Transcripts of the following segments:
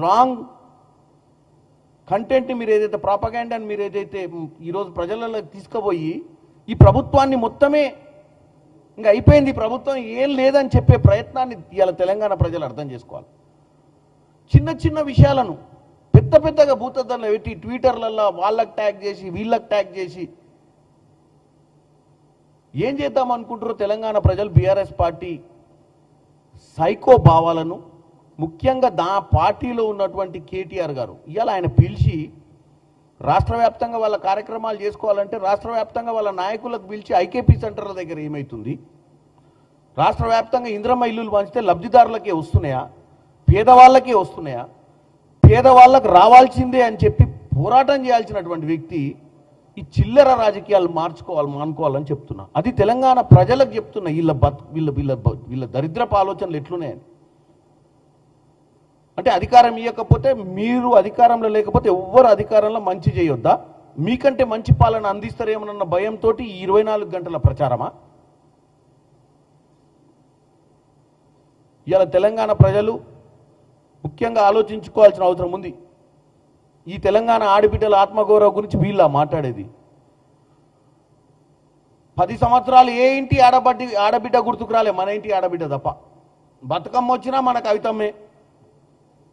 Wrong కంటెంట్ని మీరు ఏదైతే ప్రాపగాండాని మీరు ఏదైతే ఈరోజు ప్రజలలో తీసుకుపోయి ఈ ప్రభుత్వాన్ని మొత్తమే ఇంకా అయిపోయింది, ఈ ప్రభుత్వం ఏం లేదని చెప్పే ప్రయత్నాన్ని ఇవాళ తెలంగాణ ప్రజలు అర్థం చేసుకోవాలి. చిన్న చిన్న విషయాలను పెద్ద పెద్దగా భూతద్దంలో పెట్టి ట్విట్టర్లలో వాళ్ళకి ట్యాగ్ చేసి వీళ్ళకి ట్యాగ్ చేసి ఏం చేద్దాం అనుకుంటారో తెలంగాణ ప్రజలు బీఆర్ఎస్ పార్టీ సైకో భావాలను, ముఖ్యంగా పార్టీలో ఉన్నటువంటి కేటీఆర్ గారు ఇవాళ ఆయన పిలిచి రాష్ట్ర వ్యాప్తంగా వాళ్ళ కార్యక్రమాలు చేసుకోవాలంటే రాష్ట్ర వ్యాప్తంగా వాళ్ళ నాయకులకు పిలిచి ఐకేపీ సెంటర్ల దగ్గర ఏమవుతుంది, రాష్ట్ర వ్యాప్తంగా ఇంద్రమ్మ ఇల్లులు పంచితే లబ్ధిదారులకే వస్తున్నాయా, పేదవాళ్ళకే వస్తున్నాయా, పేదవాళ్ళకు రావాల్సిందే అని చెప్పి పోరాటం చేయాల్సినటువంటి వ్యక్తి ఈ చిల్లర రాజకీయాలు మానుకోవాలని చెప్తున్నా. అది తెలంగాణ ప్రజలకు చెప్తున్నా. వీళ్ళ దరిద్రపు ఆలోచనలు ఎట్లున్నాయని. అంటే అధికారం ఇవ్వకపోతే, మీరు అధికారంలో లేకపోతే ఎవ్వరు అధికారంలో మంచి చేయొద్దా, మీకంటే మంచి పాలన అందిస్తారేమోనన్న భయంతో 24 గంటల ప్రచారమా? ఇవాళ తెలంగాణ ప్రజలు ముఖ్యంగా ఆలోచించుకోవాల్సిన అవసరం ఉంది. ఈ తెలంగాణ ఆడబిడ్డల ఆత్మగౌరవం గురించి వీళ్ళ మాట్లాడేది. 10 సంవత్సరాలు ఏ ఇంటి ఆడబిడ్డ గుర్తుకు రాలే, మన ఇంటి ఆడబిడ్డ తప్ప. బతుకమ్మ వచ్చినా మన కవితమ్మే.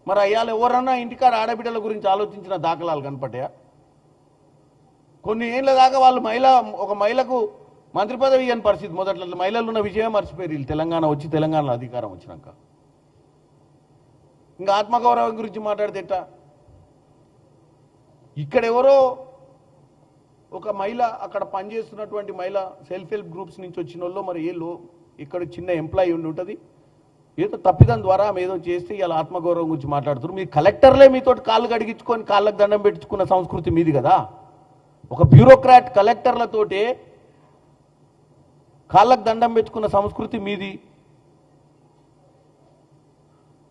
మరి అయ్యాలు ఎవరన్నా ఇంటికాడ ఆడబిడ్డల గురించి ఆలోచించిన దాఖలాలు కనపడ్డాయా? కొన్ని ఏళ్ళ దాకా వాళ్ళు ఒక మహిళకు మంత్రి పదవి ఇవ్వని పరిస్థితి. మొదట్లో మహిళలు ఉన్న విషయమే మర్చిపోయారు వీళ్ళు తెలంగాణలో అధికారం వచ్చినాక. ఇంకా ఆత్మగౌరవం గురించి మాట్లాడితే ఎట్టా? ఇక్కడెవరో ఒక మహిళ, అక్కడ పనిచేస్తున్నటువంటి మహిళ సెల్ఫ్ హెల్ప్ గ్రూప్స్ నుంచి వచ్చిన వాళ్ళు, మరి ఇక్కడ చిన్న ఎంప్లాయీ ఉంటుంది, ఏదో తప్పిదం ద్వారా ఆమె ఏదో చేస్తే ఇలా ఆత్మగౌరవం గురించి మాట్లాడుతున్నారు. మీ కలెక్టర్లే మీతో కాళ్ళు కడిగించుకొని కాళ్ళకు దండం పెట్టుకున్న సంస్కృతి మీది కదా. ఒక బ్యూరోక్రాట్ కలెక్టర్లతోటే కాళ్ళకు దండం పెట్టుకున్న సంస్కృతి మీది.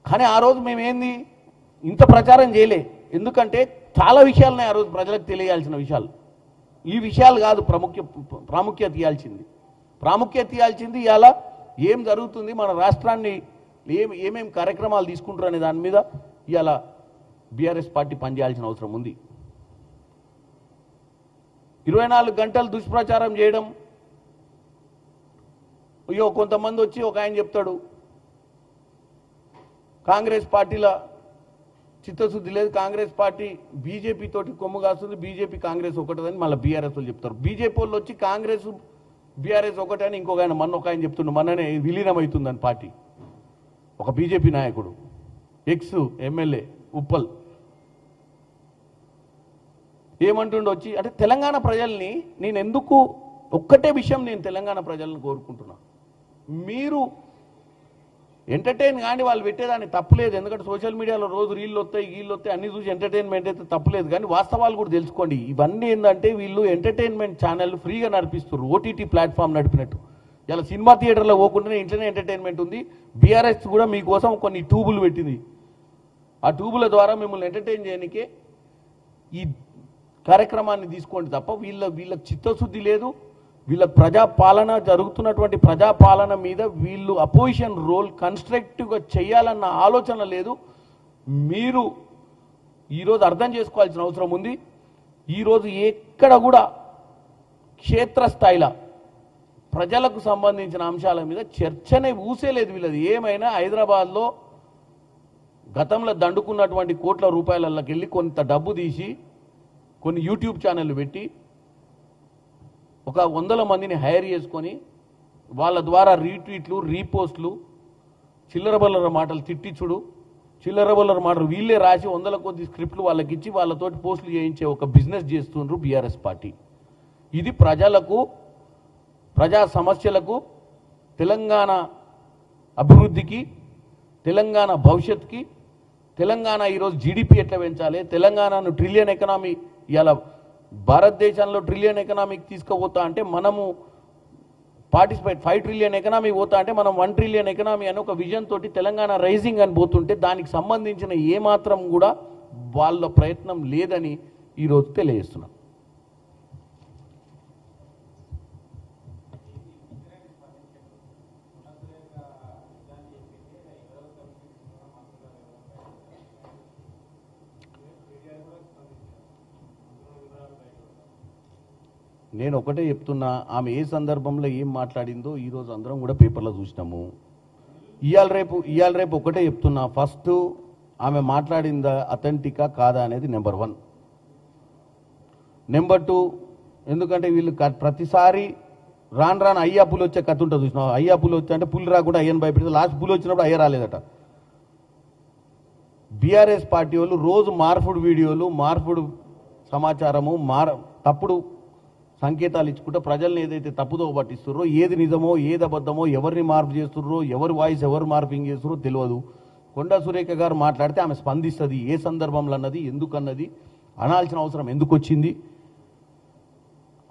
కానీ ఆ రోజు మేమేంది ఇంత ప్రచారం చేయలే, ఎందుకంటే చాలా విషయాలున్నాయి ఆ రోజు ప్రజలకు తెలియాల్సిన విషయాలు. ఈ విషయాలు కాదు ప్రాముఖ్యత ఇవ్వాల్చింది ఇవాళ ఏం జరుగుతుంది, మన రాష్ట్రాన్ని ఏమేం కార్యక్రమాలు తీసుకుంటారు అనే దాని మీద ఇవాళ బీఆర్ఎస్ పార్టీ పనిచేయాల్సిన అవసరం ఉంది. 24 గంటలు దుష్ప్రచారం చేయడం. అయ్యో కొంతమంది వచ్చి ఒక ఆయన చెప్తాడు, కాంగ్రెస్ పార్టీల చిత్తశుద్ధి లేదు, కాంగ్రెస్ పార్టీ బీజేపీ తోటి కొమ్ము కాస్తుంది, బీజేపీ కాంగ్రెస్ ఒకటదని మళ్ళీ బీఆర్ఎస్ వాళ్ళు చెప్తారు. బీజేపీ వాళ్ళు వచ్చి కాంగ్రెస్ బీఆర్ఎస్ ఒకటే అని ఇంకొక ఆయన ఒక ఆయన చెప్తుండే, మొన్ననే విలీనం అవుతుందని పార్టీ. ఒక బీజేపీ నాయకుడు, ఎక్స్ ఎమ్మెల్యే ఉప్పల్ ఏమంటుండో వచ్చి. అంటే తెలంగాణ ప్రజల్ని నేను ఎందుకు ఒక్కటే విషయం నేను తెలంగాణ ప్రజలను కోరుకుంటున్నా, మీరు ఎంటర్టైన్ కానీ వాళ్ళు పెట్టేదాన్ని తప్పులేదు. ఎందుకంటే సోషల్ మీడియాలో రోజు రీళ్ళు వస్తాయి అన్ని చూసి ఎంటర్టైన్మెంట్ అయితే తప్పులేదు. కానీ వాస్తవాలు కూడా తెలుసుకోండి. ఇవన్నీ ఏంటంటే వీళ్ళు ఎంటర్టైన్మెంట్ ఛానల్ ఫ్రీగా నడిపిస్తారు, ఓటీటీ ప్లాట్ఫామ్ నడిపినట్టు. ఇలా సినిమా థియేటర్లో పోకుండానే ఇంట్లోనే ఎంటర్టైన్మెంట్ ఉంది. బీఆర్ఎస్ కూడా మీకోసం కొన్ని ట్యూబులు పెట్టింది. ఆ ట్యూబుల ద్వారా మిమ్మల్ని ఎంటర్టైన్ చేయడానికే ఈ కార్యక్రమాన్ని తీసుకోండి తప్ప వీళ్ళకి చిత్తశుద్ధి లేదు. వీళ్ళ ప్రజాపాలన జరుగుతున్నటువంటి ప్రజాపాలన మీద వీళ్ళు అపోజిషన్ రోల్ కన్స్ట్రక్టివ్గా చేయాలన్న ఆలోచన లేదు. మీరు ఈరోజు అర్థం చేసుకోవాల్సిన అవసరం ఉంది. ఈరోజు ఎక్కడ కూడా క్షేత్రస్థాయిలో ప్రజలకు సంబంధించిన అంశాల మీద చర్చనే ఊసేలేదు వీళ్ళది. ఏమైనా హైదరాబాద్లో గతంలో దండుకున్నటువంటి కోట్ల రూపాయలకి వెళ్ళి కొంత డబ్బు తీసి కొన్ని యూట్యూబ్ ఛానళ్ళు పెట్టి ఒక 100 మందిని హైర్ చేసుకొని వాళ్ళ ద్వారా రీట్వీట్లు రీపోస్ట్లు చిల్లరబల్లర మాటలు తిట్టించుడు, చిల్లరబల్లర మాటలు వీళ్ళే రాసి 100 కొద్ది స్క్రిప్ట్లు వాళ్ళకి ఇచ్చి వాళ్ళతోటి పోస్టులు చేయించే ఒక బిజినెస్ చేస్తుండ్రు బీఆర్ఎస్ పార్టీ. ఇది ప్రజలకు, ప్రజా సమస్యలకు, తెలంగాణ అభివృద్ధికి, తెలంగాణ భవిష్యత్తుకి, తెలంగాణ ఈరోజు జీడిపి ఎట్లా పెంచాలి, తెలంగాణను ట్రిలియన్ ఎకనామీ ఇలా భారతదేశంలో ట్రిలియన్ ఎకనామీకి తీసుకుపోతా అంటే మనము పార్టిసిపేట్ 5 ట్రిలియన్ ఎకనామీ పోతా అంటే మనం 1 ట్రిలియన్ ఎకనామీ అని ఒక విజన్ తోటి తెలంగాణ రైజింగ్ అని పోతుంటే దానికి సంబంధించిన ఏమాత్రం కూడా వాళ్ళ ప్రయత్నం లేదని ఈరోజు తెలియజేస్తున్నాం. నేను ఒకటే చెప్తున్నా, ఆమె ఏ సందర్భంలో ఏం మాట్లాడిందో ఈరోజు అందరం కూడా పేపర్లో చూసినాము. ఇవాళ రేపు ఒకటే చెప్తున్నా, ఫస్ట్ ఆమె మాట్లాడిందా అథెంటికా కాదా అనేది నెంబర్ 1. నెంబర్ 2, ఎందుకంటే వీళ్ళు ప్రతిసారి రాను అయ్యా పులి వచ్చే కథ ఉంటుంది చూసినా. అయ్యా పులి వచ్చి అంటే పులి రాకుండా అయ్యని భయపెడితే లాస్ట్ పులి వచ్చినప్పుడు అయ్య రాలేదట. బీఆర్ఎస్ పార్టీ వాళ్ళు రోజు మార్పుడు వీడియోలు, మార్పుడు సమాచారము, తప్పుడు సంకేతాలు ఇచ్చుకుంటే ప్రజల్ని ఏదైతే తప్పుదో పట్టిస్తుర్రో, ఏది నిజమో ఏది అబద్ధమో, ఎవరిని మార్పు చేస్తుర్రో, ఎవరి వాయిస్ ఎవరు మార్పింగ్ చేస్తుర్రో తెలియదు. కొండా సురేఖ గారు మాట్లాడితే ఆమె స్పందిస్తుంది, ఏ సందర్భంలో అన్నది, ఎందుకన్నది, అనాల్సిన అవసరం ఎందుకు వచ్చింది.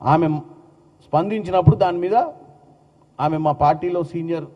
ఆమె స్పందించినప్పుడు దాని మీద ఆమె మా పార్టీలో సీనియర్